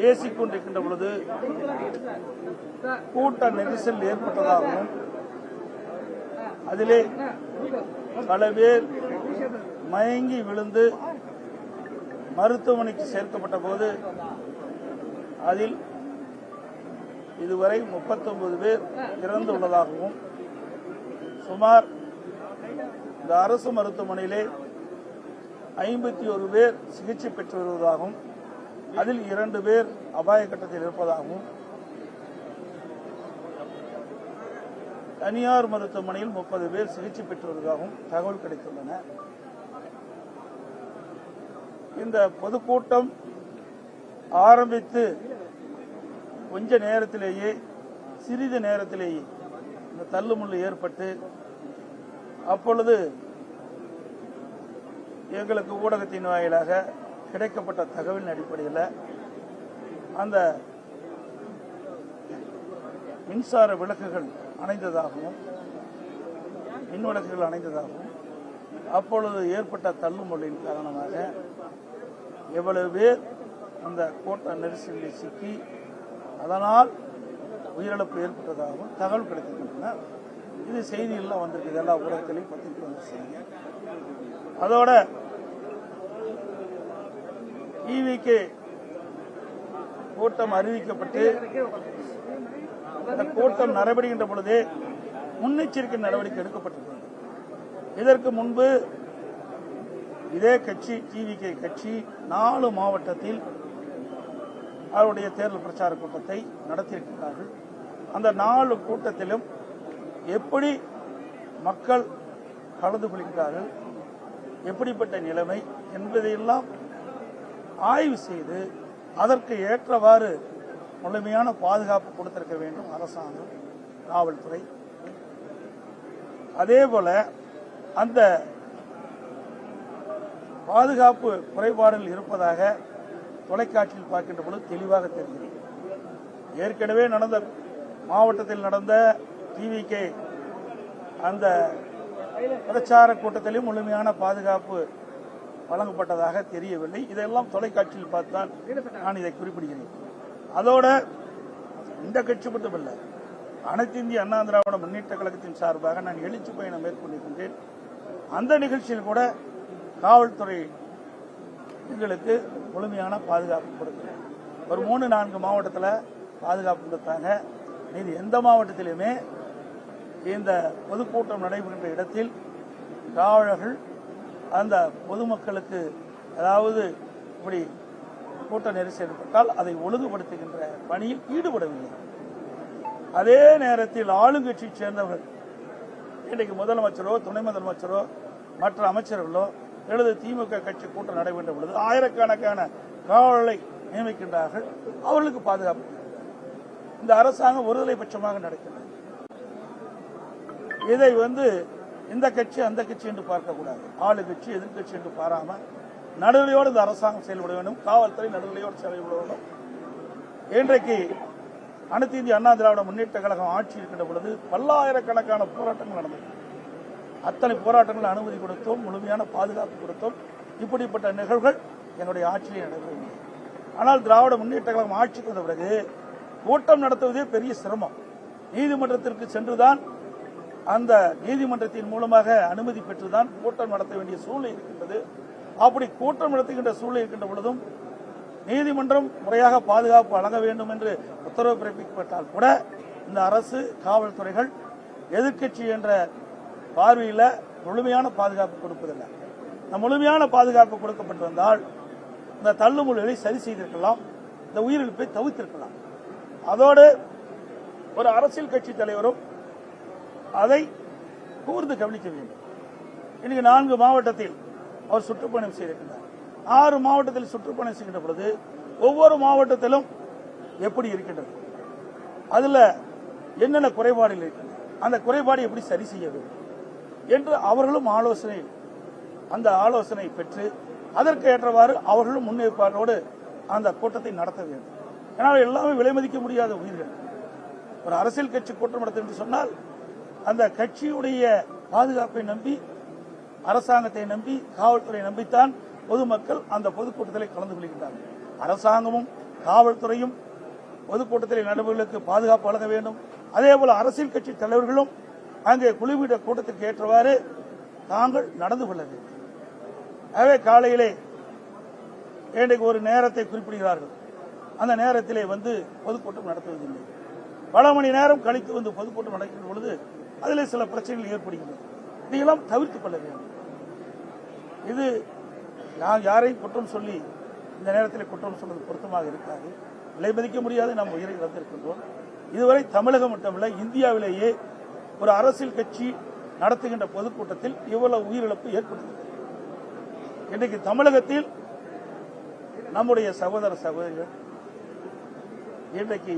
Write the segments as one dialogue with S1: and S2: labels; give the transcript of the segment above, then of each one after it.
S1: பேசிக் கொண்டிருக்கின்ற பொழுது கூட்ட நெரிசல் ஏற்பட்டதாகவும் அதிலே பல பேர் மயங்கி விழுந்து மருத்துவமனைக்கு சேர்க்கப்பட்ட போது அதில் இதுவரை 39 பேர் இறந்துள்ளதாகவும் சுமார் இந்த அரசு மருத்துவமனையிலே 51 பேர் சிகிச்சை பெற்று வருவதாகவும் அதில் 2 பேர் அபாய கட்டத்தில் இருப்பதாகவும் தனியார் மருத்துவமனையில் 30 பேர் சிகிச்சை பெற்று வருவதாகவும் தகவல் கிடைத்துள்ளன. இந்த பொதுக்கூட்டம் ஆரம்பித்து கொஞ்ச நேரத்திலேயே சிறிது நேரத்திலேயே இந்த தள்ளுமுள்ளு ஏற்பட்டு அப்பொழுது எங்களுக்கு ஊடகத்தின் வாயிலாக கிடைக்கப்பட்ட தகவலின் அடிப்படையில் அந்த மின்சார விளக்குகள் அணைந்ததாகவும் மின் விளக்குகள் அணைந்ததாகவும் அப்பொழுது ஏற்பட்ட தள்ளுமுள்ளின் காரணமாக எவ்வளவு பேர் அந்த கூட்ட நெரிசலில் சிக்கி அதனால் உயிரிழப்பு ஏற்பட்டதாகவும் தகவல் கிடைத்திருக்கின்றன. இது செய்தியெல்லாம் வந்திருக்கு, எல்லா ஊடகத்திலையும் பத்திரிகை வந்து செய்தி. அதோட டிவிக்கு கூட்டம் அறிவிக்கப்பட்டு இந்த கூட்டம் நடைபெறுகின்ற பொழுதே முன்னெச்சரிக்கை நடவடிக்கை எடுக்கப்பட்டிருக்கிறது. இதற்கு முன்பு இதே கட்சி டிவிகே கட்சி 4 மாவட்டத்தில் அவருடைய தேர்தல் பிரச்சார கூட்டத்தை நடத்தியிருக்கிறார்கள். அந்த 4 கூட்டத்திலும் எப்படி மக்கள் கலந்து கொள்கிறார்கள், எப்படிப்பட்ட நிலைமை என்பதையெல்லாம் ஆய்வு செய்து அதற்கு ஏற்றவாறு முழுமையான பாதுகாப்பு கொடுத்திருக்க வேண்டும் அரசாங்கம், காவல்துறை. அதேபோல அந்த பாதுகாப்பு குறைபாடுகள் இருப்பதாக தொலைக்காட்சியில் பார்க்கின்ற பொழுது தெளிவாக தெரிகிறது. ஏற்கனவே நடந்த மாவட்டத்தில் நடந்த டிவிகே அந்த பிரச்சார கூட்டத்திலும் முழுமையான பாதுகாப்பு வழங்கப்பட்டதாக தெரியவில்லை. இதெல்லாம் தொலைக்காட்சியில் பார்த்தால் நான் இதை குறிப்பிடுகிறேன். அதோட இந்த கட்சி மட்டுமல்ல, அனைத்து இந்திய அண்ணா திராவிட முன்னேற்ற கழகத்தின் சார்பாக நான் எழுச்சி பயணம் மேற்கொண்டிருக்கின்றேன். அந்த நிகழ்ச்சியில் கூட காவல்துறை எங்களுக்கு முழுமையான பாதுகாப்பு கொடுக்கணும். ஒரு 3-4 மாவட்டத்தில் பாதுகாப்பு கொடுத்தாங்க. இது எந்த மாவட்டத்திலுமே இந்த பொதுக்கூட்டம் நடைபெறுகின்ற இடத்தில் காவலர்கள் அந்த பொதுமக்களுக்கு அதாவது இப்படி கூட்ட நெரிசல் ஏற்பட்டால் அதை ஒழுங்குபடுத்துகின்ற பணியில் ஈடுபடவில்லை. அதே நேரத்தில் ஆளுங்கட்சியை சேர்ந்தவர்கள் இன்றைக்கு முதலமைச்சரோ துணை முதலமைச்சரோ மற்ற அமைச்சர்களோ எழுது திமுக கட்சி கூட்டம் நடைபெற்ற பொழுது ஆயிரக்கணக்கான காவலர்களை நியமிக்கின்றார்கள். அவர்களுக்கு பாதுகாப்பு. இந்த அரசாங்கம் ஒருதலை பட்சமாக நடக்கின்றது. இதை இந்த கட்சி அந்த கட்சி என்று பார்க்கக்கூடாது. ஆளுங்கட்சி எதிர்கட்சி என்று பாராம நடுநிலையோடு இந்த அரசாங்கம் செயல்பட வேண்டும். காவல்துறை நடுநிலையோடு செயல்பட வேண்டும். இன்றைக்கு அனைத்து இந்திய அண்ணா திராவிட முன்னேற்ற கழகம் ஆட்சி இருக்கின்ற பொழுது பல்லாயிரக்கணக்கான போராட்டங்கள் நடந்தது. அத்தனை போராட்டங்கள் அனுமதி கொடுத்தோம், முழுமையான பாதுகாப்பு கொடுத்தோம். இப்படிப்பட்ட நிகழ்வுகள் என்னுடைய ஆட்சியிலே நடைபெறவில்லை. ஆனால் திராவிட முன்னேற்ற கழகம் ஆட்சிக்கு வந்த பிறகு கூட்டம் நடத்துவதே பெரிய சிரமம். நீதிமன்றத்திற்கு சென்றுதான் அந்த நீதிமன்றத்தின் மூலமாக அனுமதி பெற்றுதான் கூட்டம் நடத்த வேண்டிய சூழ்நிலை இருக்கின்றது. அப்படி கூட்டம் நடத்துகின்ற சூழ்நிலை இருக்கின்ற பொழுதும் நீதிமன்றம் முறையாக பாதுகாப்பு வழங்க வேண்டும் என்று உத்தரவு பிறப்பிக்கப்பட்டால் கூட இந்த அரசு காவல்துறைகள் எதிர்க்கட்சி என்ற பார்வையில் முழுமையான பாதுகாப்பு கொடுப்பதில்லை. இந்த முழுமையான பாதுகாப்பு கொடுக்கப்பட்டு வந்தால் இந்த தள்ளுமுள்ளுகளை சரி செய்திருக்கலாம், இந்த உயிரிழப்பை தவிர்த்திருக்கலாம். அதோடு ஒரு அரசியல் கட்சி தலைவரும் அதை கூர்ந்து கவனிக்க வேண்டும். இன்னைக்கு 4 மாவட்டத்தில் அவர் சுற்றுப்பயணம் செய்திருக்கிறார். 6 மாவட்டத்தில் சுற்றுப்பயணம் செய்கின்ற பொழுது ஒவ்வொரு மாவட்டத்திலும் எப்படி இருக்கின்றது, அதுல என்னென்ன குறைபாடுகள் இருக்கின்றன, அந்த குறைபாடு எப்படி சரி செய்ய வேண்டும் என்று அவர்களும் அந்த ஆலோசனை பெற்று அதற்கு ஏற்றவாறு அவர்களும் முன்னேற்பாட்டோடு அந்த கூட்டத்தை நடத்த வேண்டும். ஏன்னால் எல்லாமே விலை மதிக்க முடியாத உயிர்கள். ஒரு அரசியல் கட்சி கூட்டம் நடத்தும் என்று சொன்னால் அந்த கட்சியுடைய பாதுகாப்பை நம்பி, அரசாங்கத்தை நம்பி, காவல்துறையை நம்பித்தான் பொதுமக்கள் அந்த பொதுக்கூட்டத்தில் கலந்து கொள்கின்றார்கள். அரசாங்கமும் காவல்துறையும் பொதுக்கூட்டத்தில் நடைபெறுவதற்கு பாதுகாப்பு வழங்க வேண்டும். அதேபோல அரசியல் கட்சி தலைவர்களும் அங்கே குழுவிட கூட்டத்திற்கு ஏற்றவாறு தாங்கள் நடந்து கொள்ள வேண்டும். ஆகவே காலையிலே இன்றைக்கு ஒரு நேரத்தை குறிப்பிடுகிறார்கள். அந்த நேரத்திலே வந்து பொதுக்கூட்டம் நடத்துவதில்லை. பல மணி நேரம் கழித்து வந்து பொதுக்கூட்டம் நடக்கின்ற பொழுது அதிலே சில பிரச்சனைகள் ஏற்படுகின்றன. இதையெல்லாம் தவிர்த்துக் கொள்ள வேண்டும். இது நான் யாரையும் குற்றம் சொல்லி இந்த நேரத்தில் குற்றம் சொல்வது பொருத்தமாக இருக்காது. விலை மதிக்க முடியாது நாம் உயிரை இழந்திருக்கின்றோம். இதுவரை தமிழகம் மட்டுமல்ல, இந்தியாவிலேயே ஒரு அரசியல் கட்சி நடத்துகின்ற பொதுக்கூட்டத்தில் இவ்வளவு உயிரிழப்பு ஏற்படுகிறது. இன்றைக்கு தமிழகத்தில் நம்முடைய சகோதர சகோதரிகள் இன்றைக்கு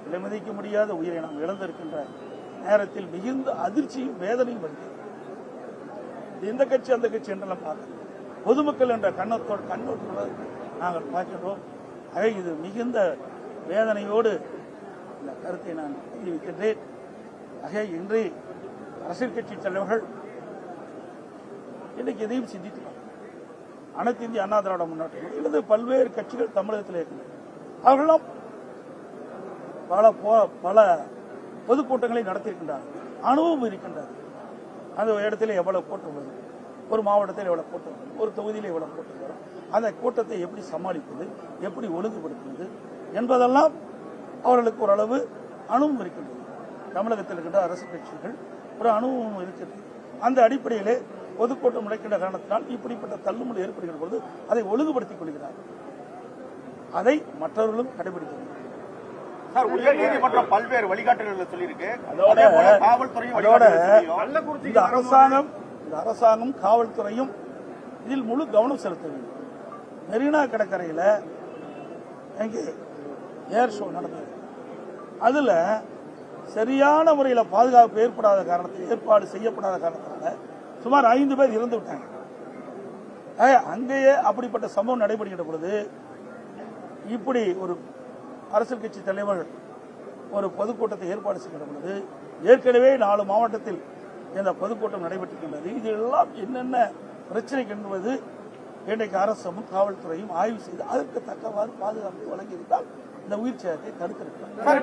S1: விலை மதிக்க முடியாத உயிரை நாம் இழந்திருக்கின்ற நேரத்தில் மிகுந்த அதிர்ச்சியும் வேதனையும் வருகிறது. இந்த கட்சி அந்த கட்சி என்றெல்லாம் பார்க்க பொதுமக்கள் என்ற கண்ணோட்டத்தோடு நாங்கள் பார்க்கின்றோம். ஆக இது மிகுந்த வேதனையோடு இந்த கருத்தை நான் தெரிவிக்கின்றேன். ஆக இன்று அரசியல் கட்சி தலைவர்கள் இன்றைக்கு எதையும் சிந்தித்துள்ளார். அனைத்து இந்திய அண்ணா திராவிட முன்னேற்ற அல்லது பல்வேறு கட்சிகள் தமிழகத்தில் இருக்கின்றன. அவர்களும் பல பொதுக்கூட்டங்களை நடத்தியிருக்கின்றார்கள். அனுபவம் இருக்கின்றது. அந்த இடத்துல எவ்வளவு கூட்டம் வரும், ஒரு மாவட்டத்தில் எவ்வளவு கூட்டம் வரும், ஒரு தொகுதியில் எவ்வளவு கூட்டம் வரும், அந்த கூட்டத்தை எப்படி சமாளிப்பது, எப்படி ஒழுங்குபடுத்துவது என்பதெல்லாம் அவர்களுக்கு ஓரளவு அனுபவம் இருக்கின்றது. தமிழகத்தில் இருக்கின்ற அரசு கட்சிகள் ஒரு அனுபவம் இருக்கிறது. அந்த அடிப்படையிலே பொதுக்கூட்டம் நடக்கின்ற காரணத்தினால் இப்படிப்பட்ட தள்ளுமுறை ஏற்படுகிற பொழுது அதை ஒழுங்குபடுத்திக் கொள்கிறார். அதை மற்றவர்களும் கடைபிடிக்க வேண்டும்.
S2: உயர்நீதிமன்றம் பல்வேறு வழிகாட்டுதல்களை சொல்லியிருக்கு.
S1: இந்த அரசாங்கம் காவல்துறையும் இதில் முழு கவனம் செலுத்த வேண்டும். மெரினா கடற்கரையில் எங்கே ஏர் ஷோ நடந்தது. அதுல சரியான முறையில் பாதுகாப்பு ஏற்பாடு செய்யப்படாத காரணத்தினால சுமார் 5 பேர் இறந்து விட்டாங்க. அங்கேயே அப்படிப்பட்ட சம்பவம் நடைபெறுகின்ற பொழுது இப்படி ஒரு அரசியல் கட்சி தலைவர்கள் ஒரு பொதுக்கூட்டத்தை ஏற்பாடு செய்கின்ற பொழுது ஏற்கனவே 4 மாவட்டத்தில் இந்த பொதுக்கூட்டம் நடைபெற்றிருக்கின்றது. இதெல்லாம் என்னென்ன பிரச்சனை என்பது இன்றைக்கு அரசும் காவல்துறையும் ஆய்வு செய்து அதற்கு தக்கவாறு பாதுகாப்பு வழங்கியிருந்தால் இந்த உயிர் சேதத்தை தடுத்திருக்கிறார்.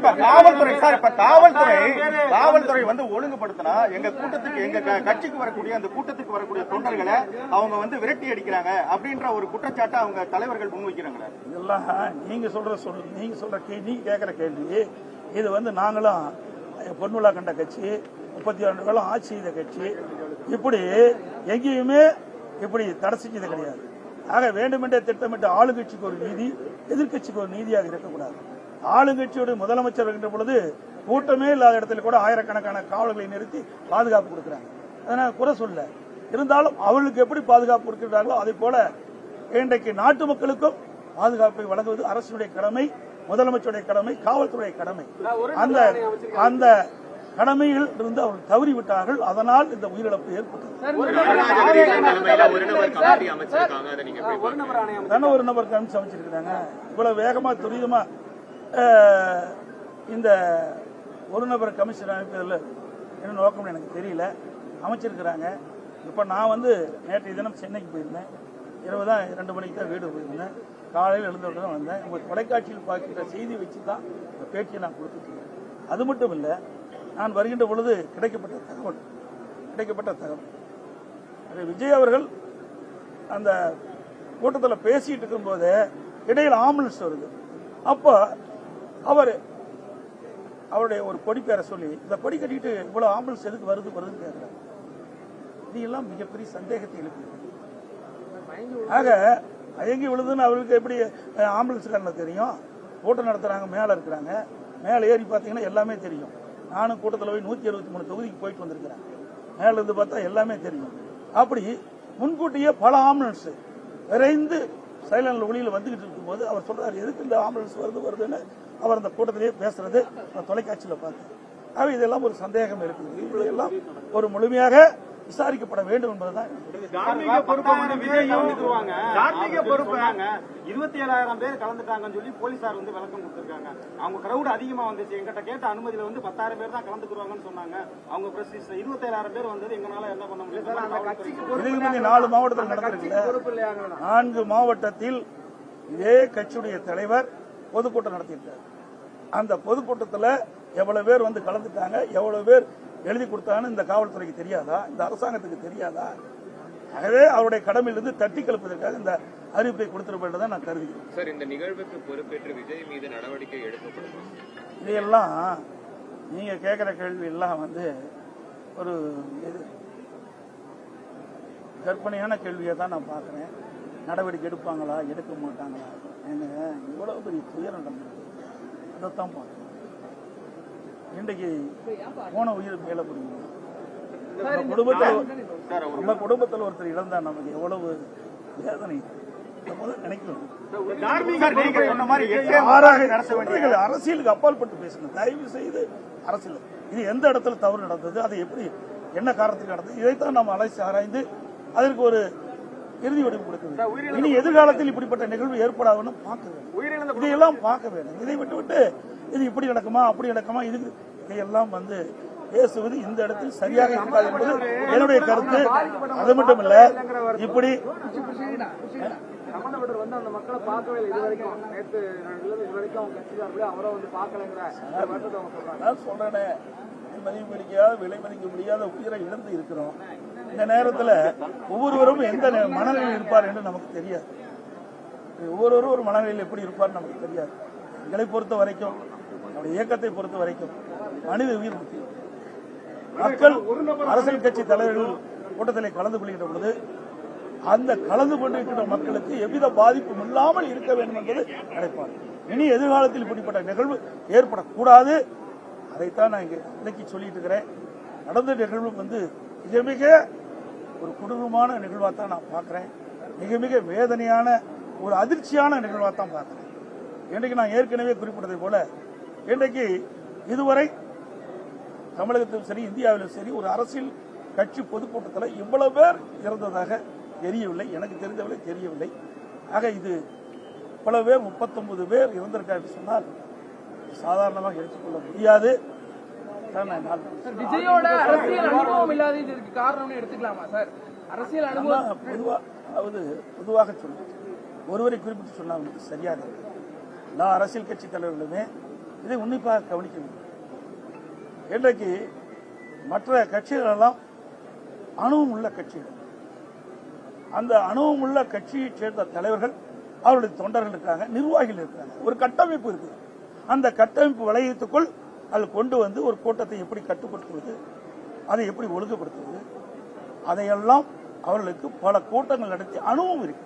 S2: காவல்துறை வந்து ஒழுங்குபடுத்தினா எங்க கூட்டத்துக்கு எங்க கட்சிக்கு வரக்கூடிய அந்த கூட்டத்துக்கு வரக்கூடிய தொண்டர்களை அவங்க வந்து விரட்டி அடிக்கிறாங்க அப்படின்ற ஒரு குற்றச்சாட்டை அவங்க தலைவர்கள் முன்வைக்கிறாங்க.
S1: இதெல்லாம் நீங்க சொல்ற நீங்க கேட்கிற கேள்வி. இது வந்து நாங்களும் பொன்விழா கண்ட கட்சி, 32 காலம் ஆட்சி செய்த கட்சி, இப்படி எங்கேயுமே இப்படி தடை செஞ்சது கிடையாது. ஆக வேண்டுமென்றே திட்டமிட்ட ஆளுங்கட்சிக்கு ஒரு நீதி, எதிர்கட்சிக்கு ஒரு நீதியாக இருக்கக்கூடாது. ஆளுங்கட்சியோட முதலமைச்சர் இருக்கின்ற பொழுது கூட்டமே இல்லாத இடத்துல கூட ஆயிரக்கணக்கான காவலர்களை நிறுத்தி பாதுகாப்பு கொடுக்கிறாங்க. அதனால குறை சொல்ல இருந்தாலும் அவர்களுக்கு எப்படி பாதுகாப்பு கொடுக்கிறார்களோ அதே போல இன்றைக்கு நாட்டு மக்களுக்கும் பாதுகாப்பை வழங்குவது அரசுடைய கடமை, முதலமைச்சருடைய கடமை, காவல்துறையுடைய கடமை. அந்த கடமையில் இருந்து அவர்கள் தவறிவிட்டார்கள். அதனால் இந்த உயிரிழப்பு ஏற்பட்டது. ஒரு நபர் கமிஷன் அமைச்சிருக்கிறாங்க. இவ்வளவு வேகமா துரிதமா இந்த ஒரு நபர் கமிஷன் அமைப்பதில் என்ன நோக்கம் எனக்கு தெரியல. அமைச்சிருக்கிறாங்க. இப்ப நான் வந்து நேற்றைய தினம் சென்னைக்கு போயிருந்தேன். இரவு தான் 2 மணிக்கு தான் வீடு போயிருந்தேன். காலையில் எழுந்தவுடன் தான் வந்தேன். உங்க தொலைக்காட்சியில் பார்க்கிற செய்தி வச்சு தான் இந்த பேட்டியை நான் கொடுத்துருக்கேன். அது மட்டும் இல்லை, நான் வருகின்ற பொழுது கிடைக்கப்பட்ட தகவல் விஜய் அவர்கள் அந்த கூட்டத்தில் பேசிட்டு இருக்கும் போது இடையில் ஆம்புலன்ஸ் வருது. அப்ப அவருடைய ஒரு கொடி பேரை சொல்லி இந்த கொடி கட்டிட்டு இவ்வளவு ஆம்புலன்ஸ் எதுக்கு வருதுன்னு கேட்கிறார். இதெல்லாம் மிகப்பெரிய சந்தேகத்தை எழுப்புகிறது. ஆக மயங்கி விழுதுன்னு அவருக்கு எப்படி ஆம்புலன்ஸ்காரங்க தெரியும்? கூட்டம் நடத்துறாங்க, மேல இருக்கிறாங்க, மேல ஏறி பார்த்தீங்கன்னா எல்லாமே தெரியும். நானும் கூட்டத்தில் போய் 163 தொகுதிக்கு போயிட்டு வந்திருக்கிறேன். மேல இருந்து பார்த்தா எல்லாமே தெரியும். அப்படி முன்கூட்டியே பல ஆம்புலன்ஸ் விரைந்து சைலண்ட் ஒளியில் வந்துகிட்டு இருக்கும்போது அவர் சொல்றாரு, எதுக்கு இந்த ஆம்புலன்ஸ் வருதுன்னு அவர் அந்த கூட்டத்திலேயே பேசுறது நான் தொலைக்காட்சியில் பார்த்தேன். ஆக இதெல்லாம் ஒரு சந்தேகம் இருக்குது. இதெல்லாம் ஒரு முழுமையாக விசாரிக்கப்பட வேண்டும் என்பதுதான்.
S2: 27,000 பேர் கலந்துட்டாங்கன்னு சொல்லி போலீசார் வந்து விளக்கம் கொடுத்திருக்காங்க. அவங்க கிரௌட் அதிகமா வந்துச்சு, எங்கிட்ட கேட்ட அனுமதியில வந்து 10,000 பேர் தான் கலந்துக்குவாங்கன்னு சொன்னாங்க. அவங்க 27,000 பேர் வந்தது எங்களால என்ன பண்ண முடியும்?
S1: 4 மாவட்டத்தில் நடந்திருக்கு. 4 மாவட்டத்தில் இதே கட்சியுடைய தலைவர் பொதுக்கூட்டம் நடத்தியிருக்காரு. அந்த பொதுக்கூட்டத்தில் எவ்வளவு பேர் வந்து கலந்துட்டாங்க, எவ்வளவு பேர் எழுதி கொடுத்தாங்கன்னு இந்த காவல்துறைக்கு தெரியாதா, இந்த அரசாங்கத்துக்கு தெரியாதா? ஆகவே அவருடைய கடமையிலிருந்து தட்டி கலப்பதற்காக இந்த அறிவிப்பை கொடுத்திருப்பதை நான் கருதுகிறேன்.
S3: சார், இந்த நிகழ்வுக்கு பொறுப்பேற்று விஜய் மீது நடவடிக்கை எடுக்கப்படும்.
S1: இதையெல்லாம் நீங்க கேட்கிற கேள்வி எல்லாம் வந்து ஒரு கற்பனையான கேள்வியை தான் நான் பார்க்குறேன். நடவடிக்கை எடுப்பாங்களா எடுக்க மாட்டாங்களா? ஏங்க இவ்வளவு பெரிய துயரம் நடந்தது, அதைத்தான் பார்க்கணும். இன்றைக்கு போன உயிர் மேல முடியும். நம்ம குடும்பத்தில் ஒருத்தர் இழந்தா நமக்கு எவ்வளவு வேதனை நினைக்கணும். அரசியலுக்கு அப்பாற்பட்டு பேசணும். தயவு செய்து அரசியல் இது எந்த இடத்துல தவறு நடந்தது, அது எப்படி என்ன காரணத்துக்கு நடந்தது, இதைத்தான் நாம் அலைசி ஆராய்ந்து அதற்கு ஒரு இறுதி வடிவம் கொடுக்க வேண்டும். இனி எதிர்காலத்தில் இப்படிப்பட்ட நிகழ்வு ஏற்படாதுன்னு பார்க்க வேண்டும். இதையெல்லாம் பார்க்க வேண்டும். இதை விட்டு இது இப்படி நடக்குமா அப்படி நடக்குமா, இது இதையெல்லாம் வந்து பேசுவது இந்த இடத்தில் சரியாக இருக்காது என்பது என்னுடைய கருத்து. அது மட்டும் இல்ல, இப்படி
S2: சம்பந்தப்பட்டவர் வந்து அந்த மக்களை பார்க்கவே இல்லை இது வரைக்கும். நேற்று இது வரைக்கும் அவங்க கட்சிக்காரர்களே அவரை வந்து பார்க்கலைங்கிற
S1: நான் சொல்றேனே, மதிப்பு முடியாத விலை மதிக்க முடியாத உயிரை இழந்து இருக்கிறோம். இந்த நேரத்தில் ஒவ்வொருவரும் எந்த மனநிலையில் இருப்பார் என்று நமக்கு தெரியாது. ஒவ்வொருவரும் ஒரு மனநிலையில் எப்படி இருப்பார் நமக்கு தெரியாது. எங்களை பொறுத்த வரைக்கும், நம்முடைய இயக்கத்தை பொறுத்த வரைக்கும் மனித உயிர் முக்கியம். மக்கள் அரசியல் கட்சி தலைவர்கள் கூட்டத்தில் கலந்து கொள்கின்ற பொழுது அந்த கலந்து கொண்டிருக்கின்ற மக்களுக்கு எவ்வித பாதிப்பும் இல்லாமல் இருக்க வேண்டும் என்பது நினைப்பார். இனி எதிர்காலத்தில் இப்படிப்பட்ட நிகழ்வு ஏற்படக்கூடாது. அதைத்தான் நான் இன்னைக்கு சொல்லிட்டு இருக்கிறேன். நடந்த நிகழ்வு வந்து மிக மிக ஒரு கொடூரமான நிகழ்வாக தான் நான் பார்க்கிறேன். மிக மிக வேதனையான ஒரு அதிர்ச்சியான நிகழ்வாக தான் பார்க்கிறேன். இன்றைக்கு நான் ஏற்கனவே குறிப்பிட்டதை போல இன்றைக்கு இதுவரை தமிழகத்திலும் சரி இந்தியாவிலும் சரி ஒரு அரசியல் கட்சி பொதுக்கூட்டத்தில் இவ்வளவு பேர் இறந்ததாக தெரியவில்லை, எனக்கு தெரிந்தவரை தெரியவில்லை. ஆக இது பல பேர் 39 பேர் இறந்திருக்காரு சொன்னால் சாதாரணமாக எடுத்துக்கொள்ள முடியாது.
S4: விஜயோட அரசியல் அனுபவம் இல்லாத இதற்கு காரணம் எடுத்துக்கலாமா சார்? அரசியல் அனுபவம்
S1: பொதுவாக சொல்லுங்க, ஒருவரை குறிப்பிட்டு சொன்னால் சரியாக எல்லா அரசியல் கட்சி தலைவர்களுமே இதை உன்னிப்பாக கவனிக்க வேண்டும். இன்றைக்கு மற்ற கட்சிகள் எல்லாம் அணுவும் உள்ள கட்சிகள், அந்த அணுவும் உள்ள கட்சியை சேர்ந்த தலைவர்கள் அவருடைய தொண்டர்கள் இருக்காங்க, நிர்வாகிகள் இருக்காங்க, ஒரு கட்டமைப்பு இருக்கு. அந்த கட்டமைப்பு வளையத்துக்குள் அது கொண்டு வந்து ஒரு கூட்டத்தை எப்படி கட்டுப்படுத்துவது, அதை எப்படி ஒழுங்குபடுத்துவது, அதையெல்லாம் அவர்களுக்கு பல கூட்டங்கள் நடத்தி அனுபவம் இருக்கு.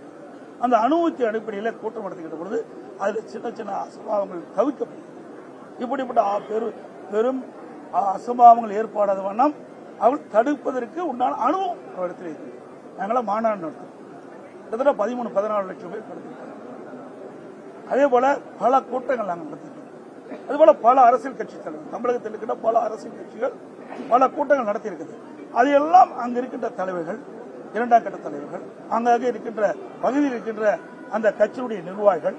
S1: அந்த அனுபவத்தின் அடிப்படையில் கூட்டம் நடத்துகின்ற பொழுது அதில் சின்ன சின்ன அசம்பாவங்கள் தவிர்க்கப்படும். இப்படிப்பட்ட பெரும் அசம்பாவங்கள் ஏற்படாத வண்ணம் அவர்கள் தடுப்பதற்கு உண்டான அனுபவம் அவரிடத்தில் இருக்கு. நாங்களாம் மாநாடு நடத்தும் கிட்டத்தட்ட 13-14 லட்சம் பேர் நடத்திருக்காங்க. அதே போல பல கூட்டங்கள் நாங்கள் நடத்திருக்கோம். அதுபோல பல அரசியல் கட்சி தலைவர் தமிழகத்தில் இருக்கின்ற பல அரசியல் கட்சிகள் பல கூட்டங்கள் நடத்தியிருக்குது. அதையெல்லாம் அங்கு இருக்கின்ற தலைவர்கள், இரண்டாம் கட்ட தலைவர்கள், அங்காக இருக்கின்ற பகுதியில் இருக்கின்ற அந்த கட்சியுடைய நிர்வாகிகள்,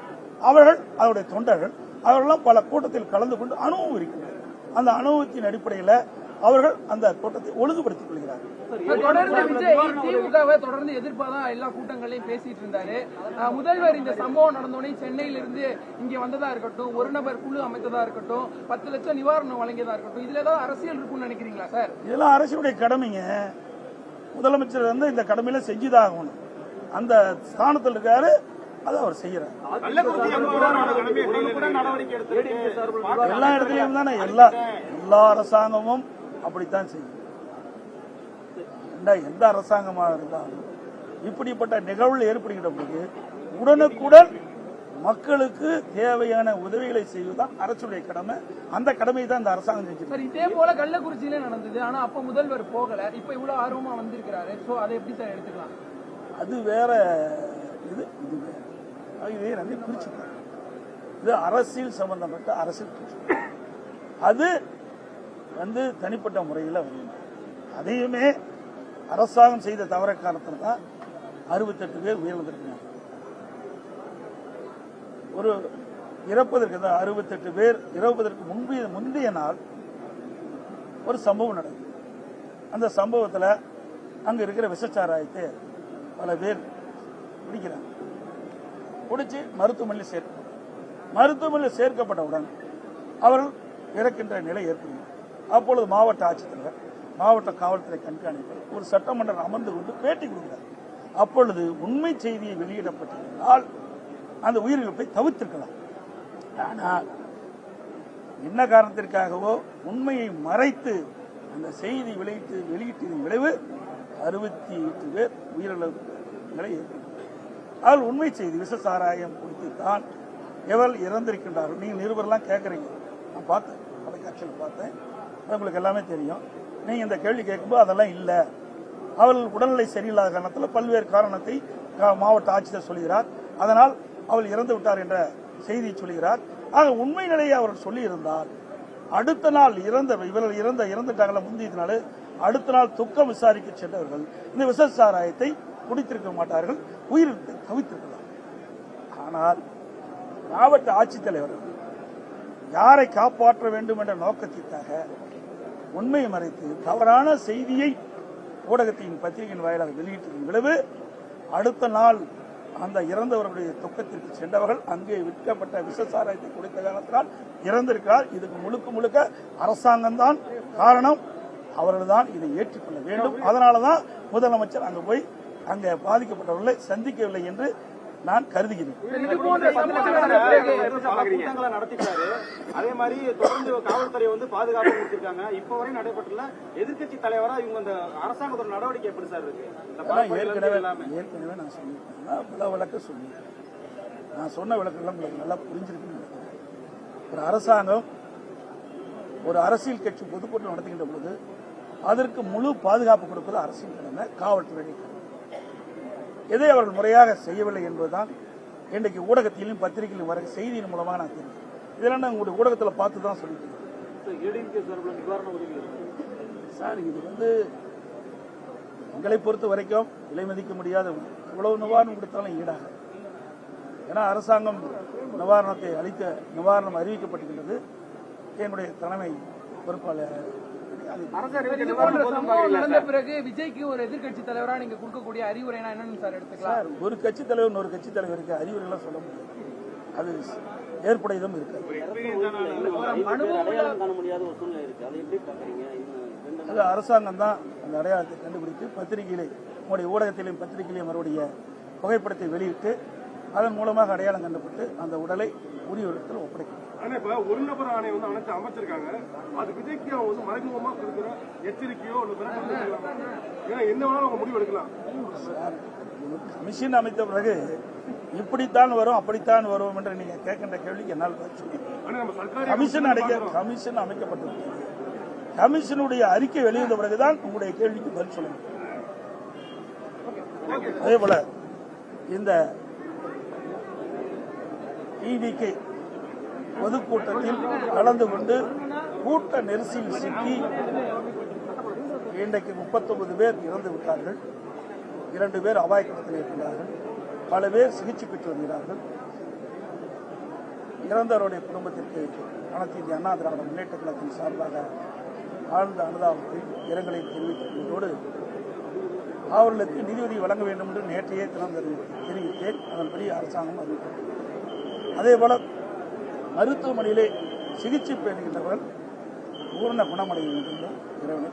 S1: அவர்கள் அவருடைய தொண்டர்கள், அவர்களெல்லாம் பல கூட்டத்தில் கலந்து கொண்டு அனுபவம் இருக்கின்றனர். அந்த அனுபவத்தின் அடிப்படையில் அவர்கள் அந்த கூட்டத்தை ஒழுங்குபடுத்திக் கொள்கிறார்கள்.
S4: தொடர்ந்து விஜய் திமுகவை தொடர்ந்து எதிர்ப்பாதான் எல்லா கூட்டங்களையும் பேசிட்டு இருந்தாரு. முதல்வர் இந்த சம்பவம் நடந்தோடனே சென்னையில இருந்து இங்க வந்ததா இருக்கட்டும், ஒரு நபர் குழு அமைத்ததா இருக்கட்டும், 10 லட்சம் நிவாரணம் வழங்கியதா இருக்கட்டும், இதுல ஏதாவது அரசியல் இருக்குன்னு நினைக்கிறீங்களா சார்?
S1: இதெல்லாம் அரசுடைய கடமைங்க. முதலமைச்சர் வந்து இந்த கடமையில செஞ்சுதான் ஆகணும். அந்த ஸ்தானத்தில் இருக்காரு, அதை அவர் செய்யறாரு. எல்லா இடத்துலயும் தானே எல்லா அரசாங்கமும் அப்படித்தான் செய்யும். எந்த அரசாங்கமாக இருந்தாலும் இப்படிப்பட்ட நிகழ்வுகள் ஏற்படுகின்ற பொழுது உடனுக்குடன் மக்களுக்கு தேவையான உதவிகளை செய்வதுதான் அரசுடைய கடமை. அந்த கடமையை தான் இந்த அரசாங்கம் செஞ்சு.
S4: இதே போல கள்ளக்குறிச்சியில நடந்தது. ஆனா அப்ப முதல்வர் போகல, இப்ப இவ்வளவு ஆர்வமா வந்திருக்கிறாரு. சோ அதை எப்படி சார் எடுத்துக்கலாம்?
S1: அது வேற, இது வேற. இதை வந்து பிரிச்சுக்கலாம். இது அரசியல் சம்பந்தப்பட்ட அரசியல் கட்சி, அது வந்து தனிப்பட்ட முறையில் வரணும். அதையுமே அரசாங்கம் செய்த தவற காரணத்தில் தான் 68 பேர் உயிரிழந்திருக்கிறாங்க. ஒரு இறப்பதற்கு தான் 68 பேர் இறப்பதற்கு முந்தைய நாள் ஒரு சம்பவம் நடந்தது. அந்த சம்பவத்தில் அங்க இருக்கிற விஷச்சாராயத்தை பல பேர் குடிக்கிறாங்க. குடிச்சு மருத்துவமனையில் சேர்க்கணும். மருத்துவமனையில் சேர்க்கப்பட்டவுடன் அவர்கள் இறக்கின்ற நிலை ஏற்படும். அப்பொழுது மாவட்ட ஆட்சித்தலைவர், மாவட்ட காவல்துறை கண்காணிப்பாளர் ஒரு சட்டமன்றம் அமர்ந்து கொண்டு பேட்டி கொடுக்கிறார். அப்பொழுது உண்மை செய்தியை வெளியிடப்பட்டிருந்தால் அந்த உயிரிழப்பை தவிர்த்திருக்கலாம். ஆனால் என்ன காரணத்திற்காகவோ உண்மையை மறைத்து அந்த செய்தி வெளியிட்டதின் விளைவு 68 பேர் உயிரிழப்பு நிலை ஏற்பட்டது. அதில் உண்மை செய்தி விஷசாராயம் குடித்து தான் எவர்கள் இறந்திருக்கின்றார்கள். நீங்கள் நிருபர்லாம் கேட்குறீங்க, நான் பார்த்தேன், தொலைக்காட்சியில் பார்த்தேன், உங்களுக்கு எல்லாமே தெரியும். நீங்கள் இந்த கேள்வி கேட்கும்போது அதெல்லாம் இல்லை, அவர்கள் உடல்நிலை சரியில்லாத காரணத்தில் பல்வேறு காரணத்தை மாவட்ட ஆட்சியர் சொல்கிறார், அதனால் அவள் இறந்து விட்டார் என்ற செய்தியை சொல்கிறார். ஆக உண்மை நிலையை அவர்கள் சொல்லியிருந்தால் அடுத்த நாள் இவர்கள் இறந்துட்டாங்கள முந்தைய நாள், அடுத்த நாள் துக்கம் விசாரிக்க சென்றவர்கள் இந்த விஷசாராயத்தை குடித்திருக்க மாட்டார்கள், உயிரிழப்பை தவிர்த்திருக்கலாம். ஆனால் மாவட்ட ஆட்சித்தலைவர்கள் யாரை காப்பாற்ற வேண்டும் என்ற நோக்கத்திற்காக உண்மையை மறைத்து தவறான செய்தியை ஊடகத்தின் பத்திரிகையின் வாயிலாக வெளியிட்டதன் விளைவு அடுத்த நாள் அந்த இறந்தவர்களுடைய துக்கத்திற்கு சென்றவர்கள் அங்கே விற்கப்பட்ட விஷசாராயத்தை குடித்த காரணத்தினால் இறந்திருக்கிறார். இதுக்கு முழுக்க அரசாங்கம்தான் காரணம், அவர்கள்தான் இதை ஏற்றுக்கொள்ள வேண்டும். அதனாலதான் முதலமைச்சர் அங்கு போய் அங்கே பாதிக்கப்பட்டவர்களை சந்திக்கவில்லை என்று நான் கருதுகிறேன்.
S2: கூட்டங்களை நடத்திட்டாரு, அதே மாதிரி தொடர்ந்து காவல்துறை வந்து பாதுகாப்பு கொடுத்திருக்காங்க. இப்ப வரை நடைபெற்றுள்ள எதிர்கட்சி தலைவரா இவங்க இந்த அரசாங்கத்தோட நடவடிக்கை எப்படி சார் இருக்கு?
S1: ஏற்கனவே நான் சொல்லியிருக்கேன், பல விளக்க சொல்லியிருக்கேன். நான் சொன்ன விளக்கெல்லாம் உங்களுக்கு நல்லா புரிஞ்சிருக்குன்னு நினைக்கிறேன். ஒரு அரசாங்கம் ஒரு அரசியல் கட்சி பொதுக்கூட்டம் நடத்துகின்ற பொழுது அதற்கு முழு பாதுகாப்பு கொடுப்பது அரசின் கடமை, காவல்துறை. எதை அவர்கள் முறையாக செய்யவில்லை என்பதுதான் இன்றைக்கு ஊடகத்திலும் பத்திரிகையிலும் வர செய்தியின் மூலமாக நான் தெரியும். இதெல்லாம் நான் உங்களுடைய ஊடகத்தில் பார்த்து தான் சொல்லிட்டு சார், இது எங்களை பொறுத்த வரைக்கும் விலை மதிக்க முடியாத இவ்வளவு நிவாரணம் கொடுத்தாலும் ஈடாக. ஏன்னா அரசாங்கம் நிவாரணம் அறிவிக்கப்பட்டிருக்கிறது. என்னுடைய தலைமை பொறுப்பாளர்
S4: நடந்த பிறகு விஜய்க்கு ஒரு எதிர்கட்சி தலைவரா நீங்க கொடுக்கக்கூடிய அறிவுரை என்னன்னு சார் எடுத்துக்கலாம்?
S1: ஒரு கட்சி தலைவர் ஒரு கட்சி தலைவருக்கு அறிவுரை எல்லாம் சொல்ல முடியாது, அது ஏற்புடையதும் இருக்காது. அது அரசாங்கம் தான் அந்த அடையாளத்தை கண்டுபிடித்து பத்திரிகையிலே, உங்களுடைய ஊடகத்திலையும் பத்திரிகையிலையும் அவருடைய புகைப்படத்தை வெளியிட்டு அதன் மூலமாக அடையாளம் கண்டுபிட்டு அந்த உடலை உரிய இடத்தில் ஒப்படைக்கும்.
S5: ஆனா இப்ப ஒரு நபர் ஆணை வந்து அனைத்து அமைச்சிருக்காங்க, அது விஜய்க்கு அவங்க மறைமுகமா கொடுக்கிற எச்சரிக்கையோ என்ன வேணாலும் அவங்க முடிவு எடுக்கலாம்.
S1: கமிஷன் அமைத்த பிறகு இப்படித்தான் வரும் அப்படித்தான் வரும் என்று நீங்க கேட்கின்ற கேள்விக்கு என்னால் கமிஷன் அமைக்கப்பட்டிருக்கிறது. கமிஷனுடைய அறிக்கை வெளிவந்த பிறகுதான் உங்களுடைய கேள்விக்கு பதில் சொல்ல முடியும். அதே போல இந்த டிவிகே பொதுக்கூட்டத்தில் கலந்து கொண்டு கூட்ட நெரிசலில் சிக்கி இன்றைக்கு 39 பேர் இறந்து விட்டார்கள், 2 பேர் அபாயக்கட்டத்தில் இருக்கிறார்கள், பல பேர் சிகிச்சை பெற்று வருகிறார்கள். இறந்தவருடைய குடும்பத்திற்கு அனைத்து இந்திய அண்ணா திராவிட முன்னேற்ற கழகத்தின் சார்பாக ஆழ்ந்த அனுதாபத்தையும் இரங்கலை தெரிவித்ததோடு அவர்களுக்கு நிதியுதவி வழங்க வேண்டும் என்று நேற்றையே தெரிவித்தேன். அதன்படி அரசாங்கம் அறிவித்தது. அதேபோல மருத்துவமனையிலே சிகிச்சை பெறுகின்றவர்கள் பூர்ண குணமடைய வேண்டும் என்று இறைவனை